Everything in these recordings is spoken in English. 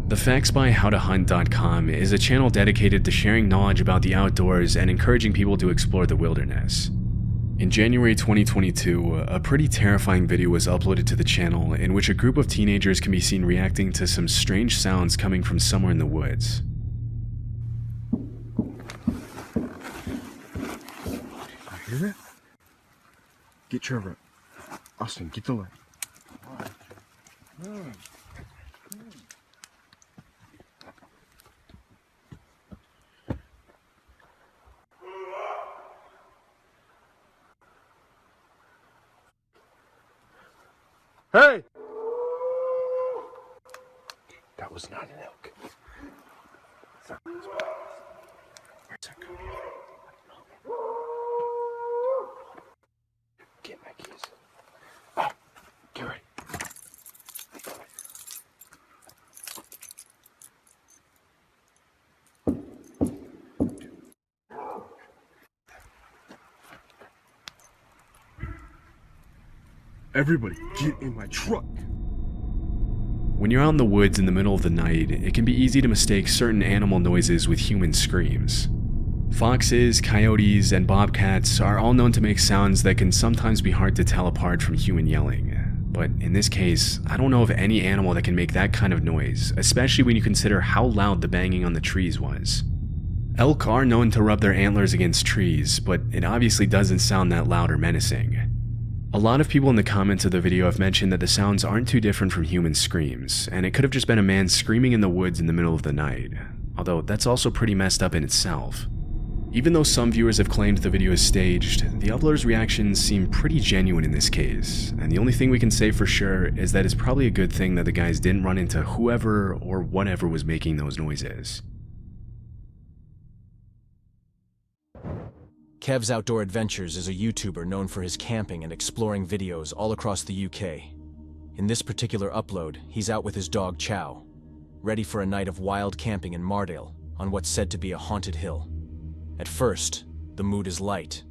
The Facts by HowToHunt.com is a channel dedicated to sharing knowledge about the outdoors and encouraging people to explore the wilderness. In January 2022, a pretty terrifying video was uploaded to the channel in which a group of teenagers can be seen reacting to some strange sounds coming from somewhere in the woods. You hear it? Get Trevor. Austin, get the light. Hey! That was not an elk. Where's that coming from? Get my keys. Oh, get ready. Everybody, get in my truck. When you're out in the woods in the middle of the night, it can be easy to mistake certain animal noises with human screams. Foxes, coyotes, and bobcats are all known to make sounds that can sometimes be hard to tell apart from human yelling. But in this case, I don't know of any animal that can make that kind of noise, especially when you consider how loud the banging on the trees was. Elk are known to rub their antlers against trees, but it obviously doesn't sound that loud or menacing. A lot of people in the comments of the video have mentioned that the sounds aren't too different from human screams, and it could have just been a man screaming in the woods in the middle of the night, although that's also pretty messed up in itself. Even though some viewers have claimed the video is staged, the uploader's reactions seem pretty genuine in this case, and the only thing we can say for sure is that it's probably a good thing that the guys didn't run into whoever or whatever was making those noises. Kev's Outdoor Adventures is a YouTuber known for his camping and exploring videos all across the UK. In this particular upload, he's out with his dog Chow, ready for a night of wild camping in Mardale on what's said to be a haunted hill. At first, the mood is light.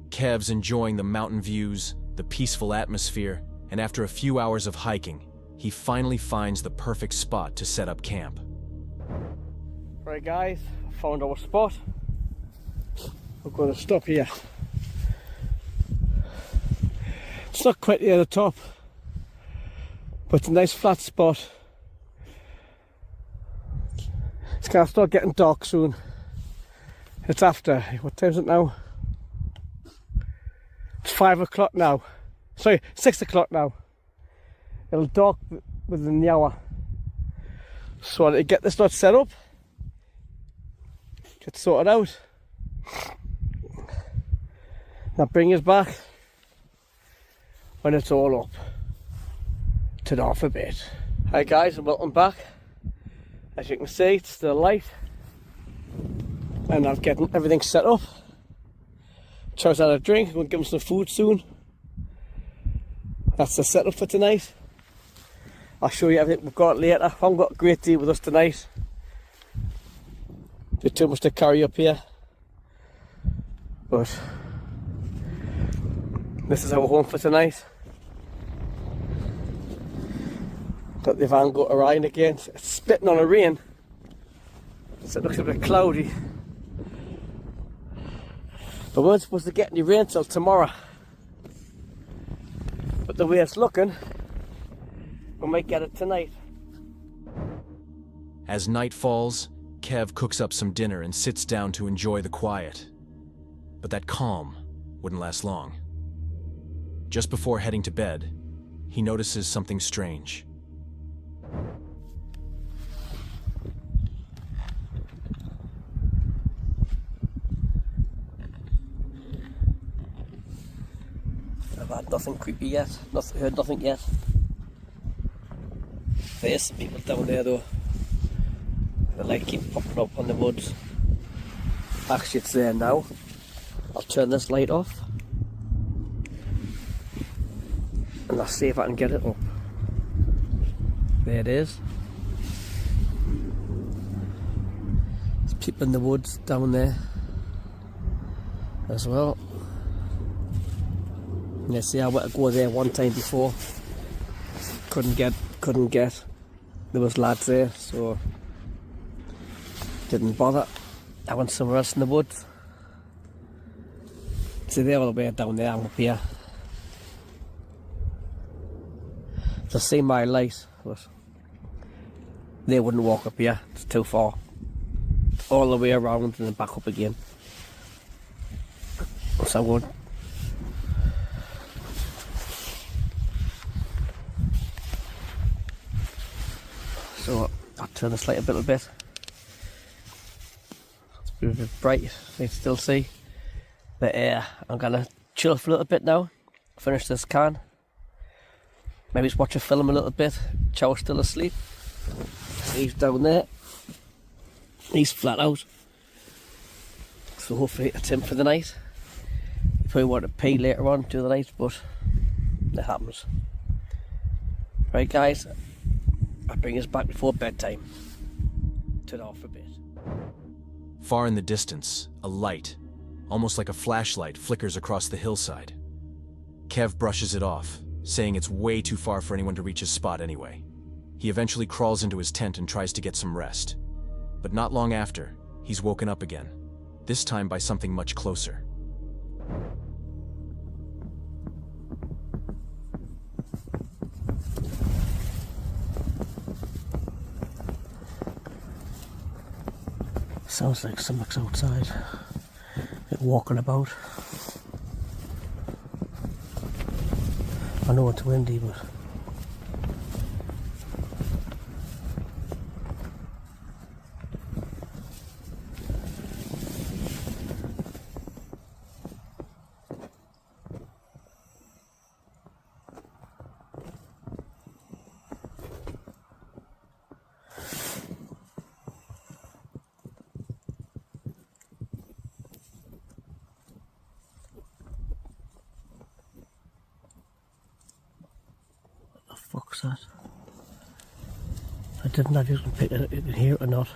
Kev's enjoying the mountain views, the peaceful atmosphere, and after a few hours of hiking, he finally finds the perfect spot to set up camp. Right guys, I found our spot. We're going to stop here. It's not quite near the top, but it's a nice flat spot. It's going to start getting dark soon. It's after, what time is it now? It's 5 o'clock now. Sorry, 6 o'clock now. It'll dark within the hour. So to get this lot set up, get sorted out. Now bring us back when it's all up. Turn off a bit. Hi guys, and welcome back. As you can see, it's still light, and I'm getting everything set up. Chow's had a drink. I'm going to give him some food soon. That's the setup for tonight. I'll show you everything we've got later. I haven't got a great deal with us tonight. There's too much to carry up here. But this is our home for tonight. Got the van go around again. It's spitting on a rain, so it looks a bit cloudy. But we weren't supposed to get any rain till tomorrow. But the way it's looking, we might get it tonight. As night falls, Kev cooks up some dinner and sits down to enjoy the quiet. But that calm wouldn't last long. Just before heading to bed, he notices something strange. I've had nothing creepy yet, heard nothing yet. There's some people down there though. The light keeps popping up on the woods. Actually it's there now. I'll turn this light off. And I'll see if I can get it up. There it is. There's people in the woods down there as well. Yeah, see, I went to go there one time before. Couldn't get there was lads there, so didn't bother. I went somewhere else in the woods. See, they're all the way down there, I'm up here. To see my light, but they wouldn't walk up here, it's too far. All the way around and then back up again. So I'm going. So I'll turn this light a little bit. It's a bit bright, you can still see. But I'm gonna chill for a little bit now. Finish this can. Maybe just watch a film a little bit. Chow's still asleep. He's down there. He's flat out. So hopefully it's him for the night. You probably want to pee later on during the night, but it happens. Right guys, I'll bring us back before bedtime. Turn off a bit. Far in the distance, a light, almost like a flashlight, flickers across the hillside. Kev brushes it off, saying it's way too far for anyone to reach his spot anyway. He eventually crawls into his tent and tries to get some rest. But not long after, he's woken up again, this time by something much closer. Sounds like something's outside. They're walking about. I know it's windy, but fuck's that? I didn't know if you can pick it, you can hear it or not.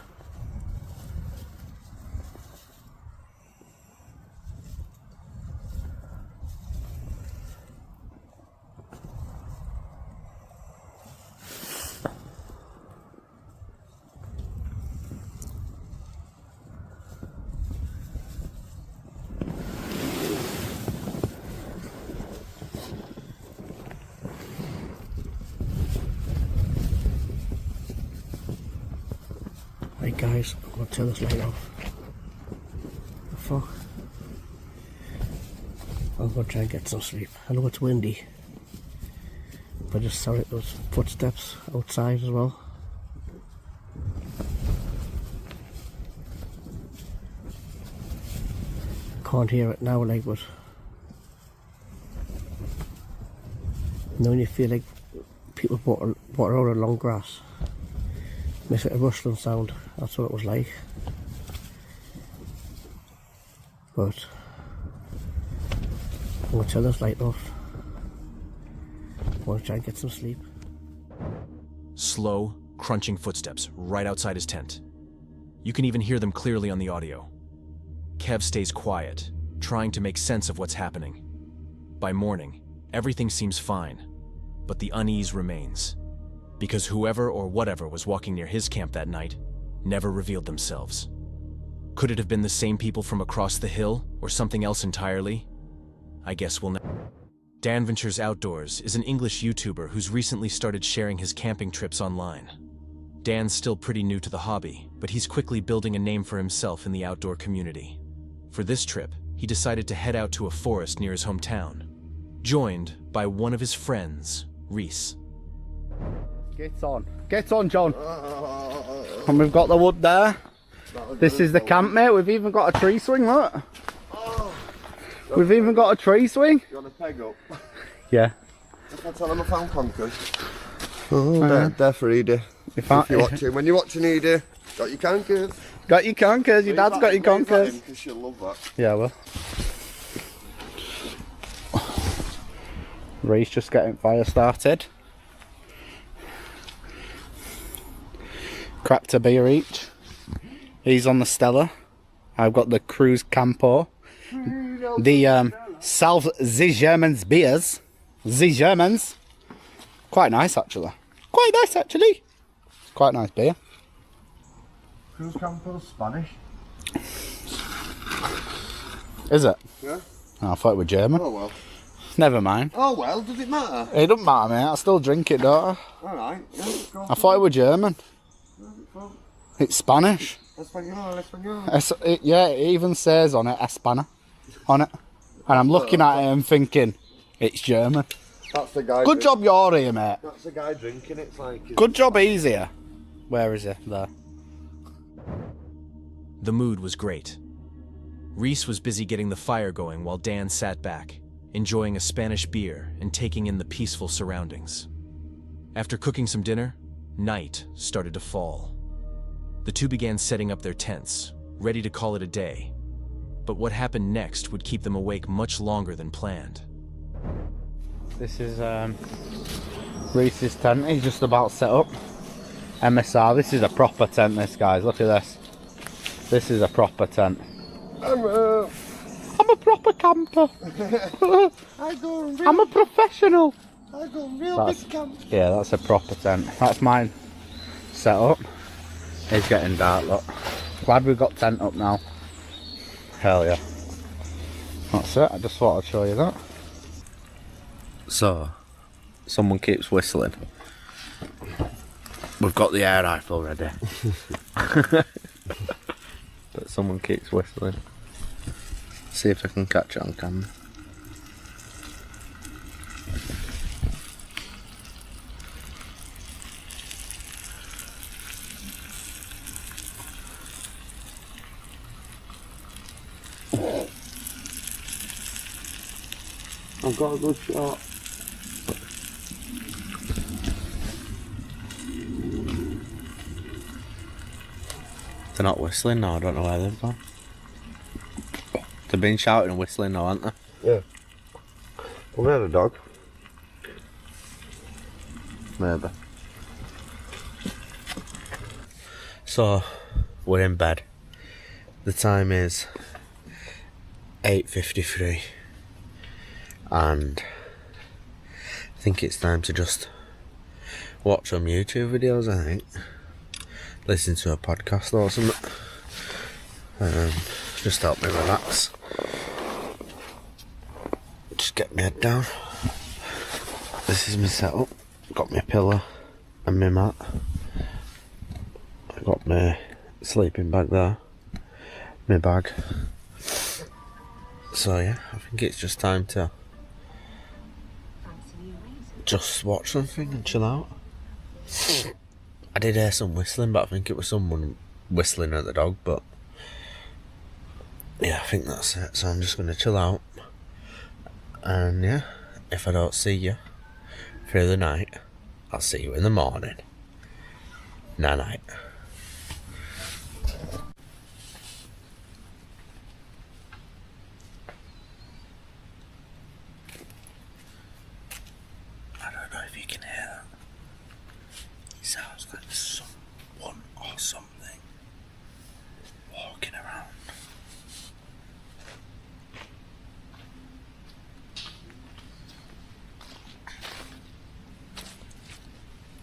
Right guys, I'm going to turn this light off. The fuck? I'm going to try and get some sleep. I know it's windy, but I just saw it, those footsteps outside as well. Can't hear it now, like, but when you feel like people walking around in long grass, makes it a rustling sound. That's what it was like. But I'm going to turn this light off. I want to try and get some sleep. Slow, crunching footsteps right outside his tent. You can even hear them clearly on the audio. Kev stays quiet, trying to make sense of what's happening. By morning, everything seems fine, but the unease remains. Because whoever or whatever was walking near his camp that night never revealed themselves. Could it have been the same people from across the hill, or something else entirely? I guess we'll know. Dan Ventures Outdoors is an English YouTuber who's recently started sharing his camping trips online. Dan's still pretty new to the hobby, but he's quickly building a name for himself in the outdoor community. For this trip, he decided to head out to a forest near his hometown, joined by one of his friends, Reese. Get on, John. And we've got the wood there. This is the camp, mate. We've even got a tree swing, look. We've even got a tree swing. You want a peg up? Yeah. If I tell them I found conkers. Oh, they're for Edie. If you're watching, when you're watching Edie, got your conkers. Got your conkers. Your dad's got your conkers. Because she'll love that. Yeah, well. Ray's just getting fire started. Cracked a beer each. He's on the Stella. I've got the Cruise Campo. The South the Germans beers. The Germans. Quite nice actually. Quite nice actually. quite nice beer. Cruz Campo's Spanish. Is it? Yeah. Oh, I thought it was German. Oh well. Never mind. Oh well, does it matter? It doesn't matter, mate. I still drink it, don't I? Alright, yeah, go. I thought it was German. It's Spanish. Espanol. Yeah, it even says on it Espana on it. And I'm looking at it and thinking, it's German. That's the guy. Good job you're here, mate. That's the guy drinking it. It's like. Good job he's here. Where is he? There. The mood was great. Reese was busy getting the fire going while Dan sat back, enjoying a Spanish beer and taking in the peaceful surroundings. After cooking some dinner, night started to fall. The two began setting up their tents, ready to call it a day. But what happened next would keep them awake much longer than planned. This is Reese's tent. He's just about set up. MSR. This is a proper tent, this, guys. Look at this. This is a proper tent. I'm a proper camper. I'm a professional. I go real big camp. Yeah, that's a proper tent. That's mine set up. It's getting dark, look. Glad we've got tent up now. Hell yeah. That's it, I just thought I'd show you that. So, someone keeps whistling. We've got the air rifle ready. But someone keeps whistling. See if I can catch it on camera. I've got a good shot. They're not whistling now, I don't know where they've gone. They've been shouting and whistling now, haven't they? Yeah. Well, we had a dog. Maybe. So, we're in bed. The time is 8:53. And I think it's time to just watch some YouTube videos, I think. Listen to a podcast or something. Just help me relax. Just get my head down. This is my setup. Got my pillow and my mat. I got my sleeping bag there. My bag. So yeah, I think it's just time to just watch something and chill out. I did hear some whistling, but I think it was someone whistling at the dog, but yeah, I think that's it. So I'm just going to chill out. And yeah, if I don't see you through the night, I'll see you in the morning. Night. I don't know if you can hear that. It sounds like someone or something walking around.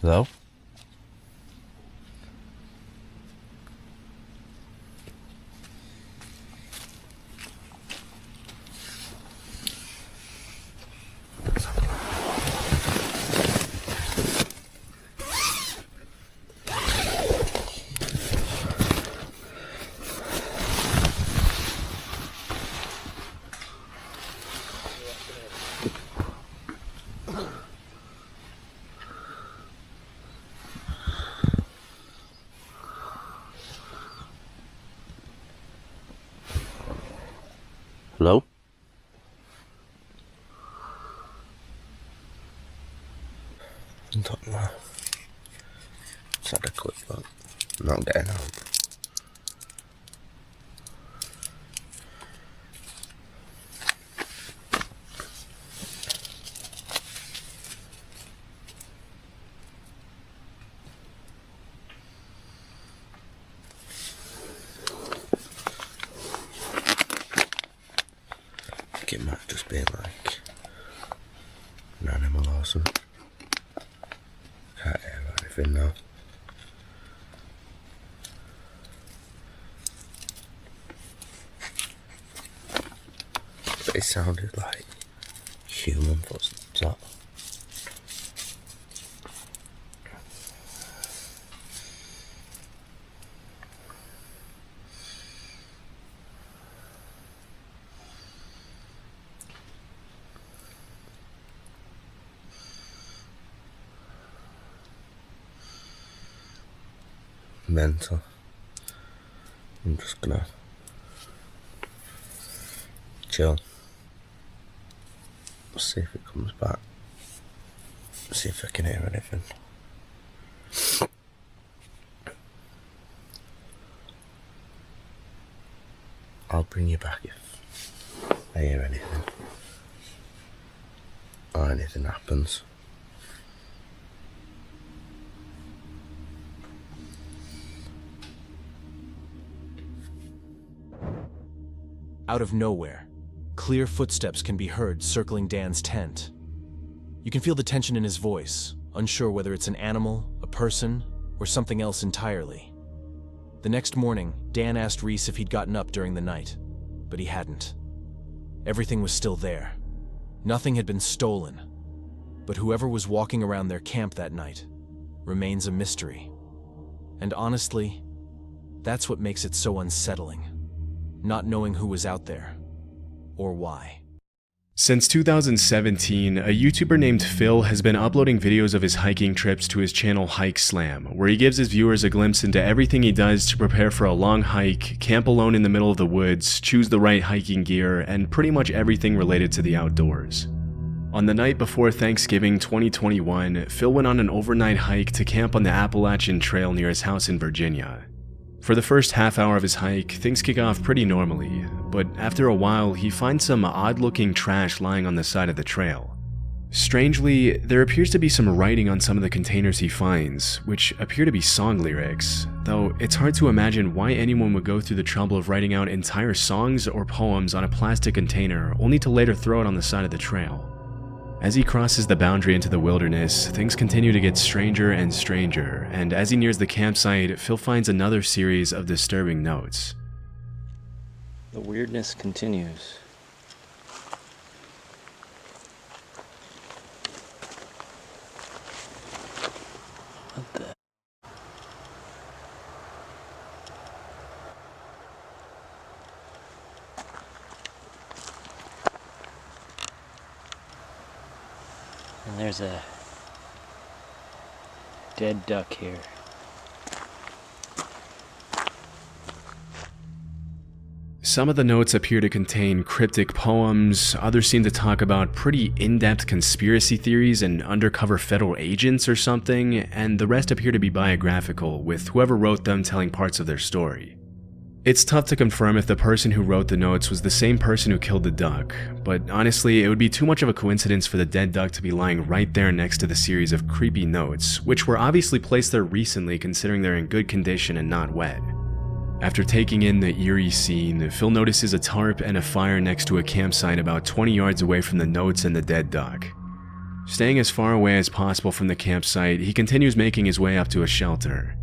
Hello? Hello? I don't know. Just had a quick look. Not getting out. It might just be like an animal or something. Can't hear anything now. sounded like human footsteps. Mental. I'm just gonna chill. See if it comes back. See if I can hear anything. I'll bring you back if I hear anything or anything happens. Out of nowhere, clear footsteps can be heard circling Dan's tent. You can feel the tension in his voice, unsure whether it's an animal, a person, or something else entirely. The next morning, Dan asked Reese if he'd gotten up during the night, but he hadn't. Everything was still there. Nothing had been stolen, but whoever was walking around their camp that night remains a mystery. And honestly, that's what makes it so unsettling. Not knowing who was out there, or why. Since 2017, a YouTuber named Phil has been uploading videos of his hiking trips to his channel Hike Slam, where he gives his viewers a glimpse into everything he does to prepare for a long hike, camp alone in the middle of the woods, choose the right hiking gear, and pretty much everything related to the outdoors. On the night before Thanksgiving 2021, Phil went on an overnight hike to camp on the Appalachian Trail near his house in Virginia. For the first half hour of his hike, things kick off pretty normally, but after a while, he finds some odd-looking trash lying on the side of the trail. Strangely, there appears to be some writing on some of the containers he finds, which appear to be song lyrics, though it's hard to imagine why anyone would go through the trouble of writing out entire songs or poems on a plastic container only to later throw it on the side of the trail. As he crosses the boundary into the wilderness, things continue to get stranger and stranger, and as he nears the campsite, Phil finds another series of disturbing notes. The weirdness continues. What the? And there's a dead duck here. Some of the notes appear to contain cryptic poems, others seem to talk about pretty in-depth conspiracy theories and undercover federal agents or something, and the rest appear to be biographical, with whoever wrote them telling parts of their story. It's tough to confirm if the person who wrote the notes was the same person who killed the duck, but honestly, it would be too much of a coincidence for the dead duck to be lying right there next to the series of creepy notes, which were obviously placed there recently considering they're in good condition and not wet. After taking in the eerie scene, Phil notices a tarp and a fire next to a campsite about 20 yards away from the notes and the dead duck. Staying as far away as possible from the campsite, he continues making his way up to a shelter.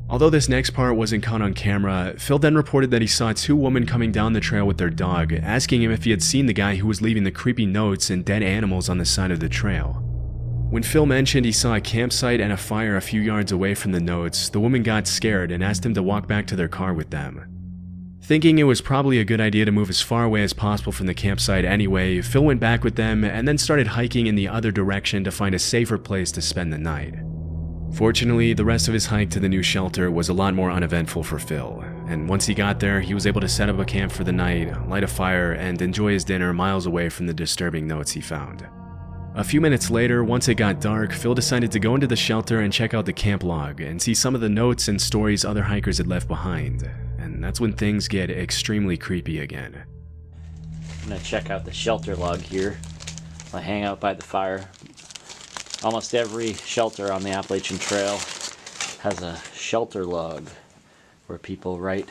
Although this next part wasn't caught on camera, Phil then reported that he saw two women coming down the trail with their dog, asking him if he had seen the guy who was leaving the creepy notes and dead animals on the side of the trail. When Phil mentioned he saw a campsite and a fire a few yards away from the notes, the woman got scared and asked him to walk back to their car with them. Thinking it was probably a good idea to move as far away as possible from the campsite anyway, Phil went back with them and then started hiking in the other direction to find a safer place to spend the night. Fortunately, the rest of his hike to the new shelter was a lot more uneventful for Phil, and once he got there, he was able to set up a camp for the night, light a fire, and enjoy his dinner miles away from the disturbing notes he found. A few minutes later, once it got dark, Phil decided to go into the shelter and check out the camp log and see some of the notes and stories other hikers had left behind, and that's when things get extremely creepy again. I'm gonna check out the shelter log here. I hang out by the fire. Almost every shelter on the Appalachian Trail has a shelter log where people write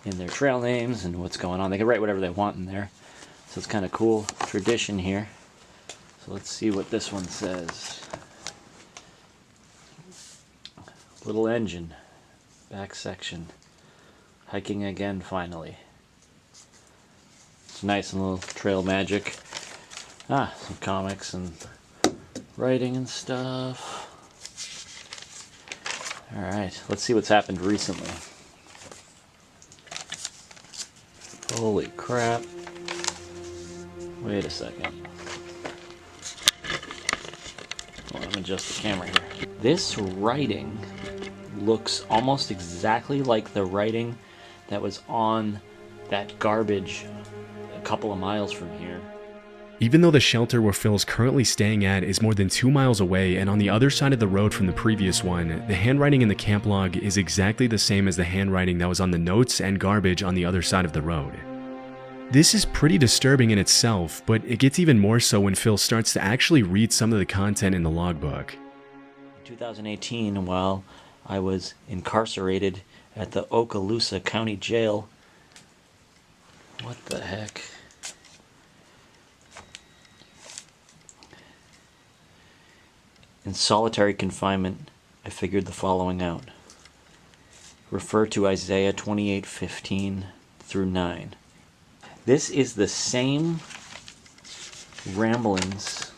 in their trail names and what's going on. They can write whatever they want in there. So it's kind of cool tradition here. So let's see what this one says. Little engine, back section. Hiking again finally. It's nice and little trail magic. Ah, some comics and writing and stuff. Alright, let's see what's happened recently. Holy crap. Wait a second. Hold on, I'm gonna adjust the camera here. This writing looks almost exactly like the writing that was on that garbage a couple of miles from here. Even though the shelter where Phil's currently staying at is more than 2 miles away and on the other side of the road from the previous one, the handwriting in the camp log is exactly the same as the handwriting that was on the notes and garbage on the other side of the road. This is pretty disturbing in itself, but it gets even more so when Phil starts to actually read some of the content in the logbook. In 2018, while I was incarcerated at the Okaloosa County Jail, what the heck? In solitary confinement, I figured the following out. Refer to Isaiah 28:15 through 9. This is the same ramblings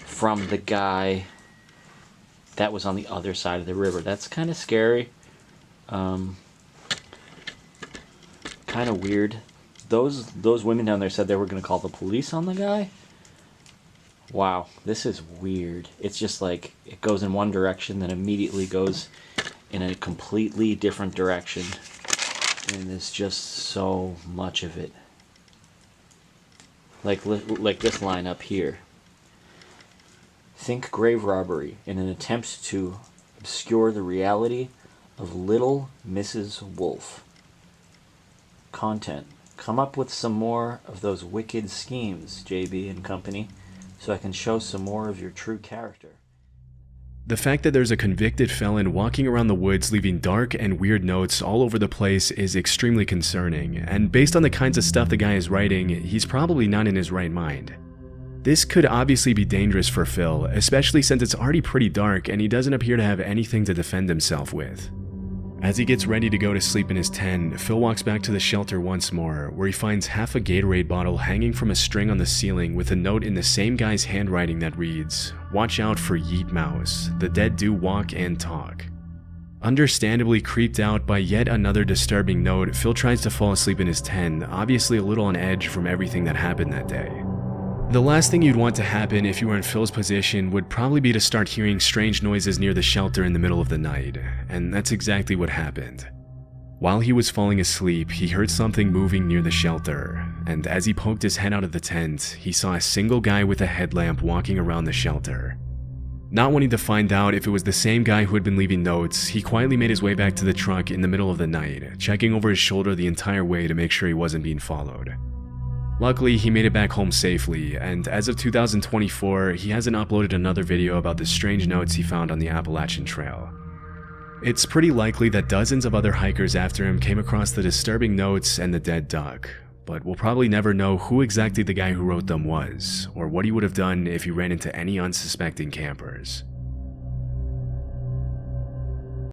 from the guy that was on the other side of the river. That's kind of scary. Kind of weird. Those women down there said they were going to call the police on the guy. Wow, this is weird. It's just like it goes in one direction, then immediately goes in a completely different direction. And there's just so much of it. Like this line up here. Think grave robbery in an attempt to obscure the reality of Little Mrs. Wolf. Content. Come up with some more of those wicked schemes, JB and company, so I can show some more of your true character. The fact that there's a convicted felon walking around the woods leaving dark and weird notes all over the place is extremely concerning, and based on the kinds of stuff the guy is writing, he's probably not in his right mind. This could obviously be dangerous for Phil, especially since it's already pretty dark and he doesn't appear to have anything to defend himself with. As he gets ready to go to sleep in his tent, Phil walks back to the shelter once more, where he finds half a Gatorade bottle hanging from a string on the ceiling with a note in the same guy's handwriting that reads, "Watch out for Yeet Mouse, the dead do walk and talk." Understandably creeped out by yet another disturbing note, Phil tries to fall asleep in his tent, obviously a little on edge from everything that happened that day. The last thing you'd want to happen if you were in Phil's position would probably be to start hearing strange noises near the shelter in the middle of the night, and that's exactly what happened. While he was falling asleep, he heard something moving near the shelter, and as he poked his head out of the tent, he saw a single guy with a headlamp walking around the shelter. Not wanting to find out if it was the same guy who had been leaving notes, he quietly made his way back to the truck in the middle of the night, checking over his shoulder the entire way to make sure he wasn't being followed. Luckily, he made it back home safely, and as of 2024, he hasn't uploaded another video about the strange notes he found on the Appalachian Trail. It's pretty likely that dozens of other hikers after him came across the disturbing notes and the dead duck, but we'll probably never know who exactly the guy who wrote them was, or what he would have done if he ran into any unsuspecting campers.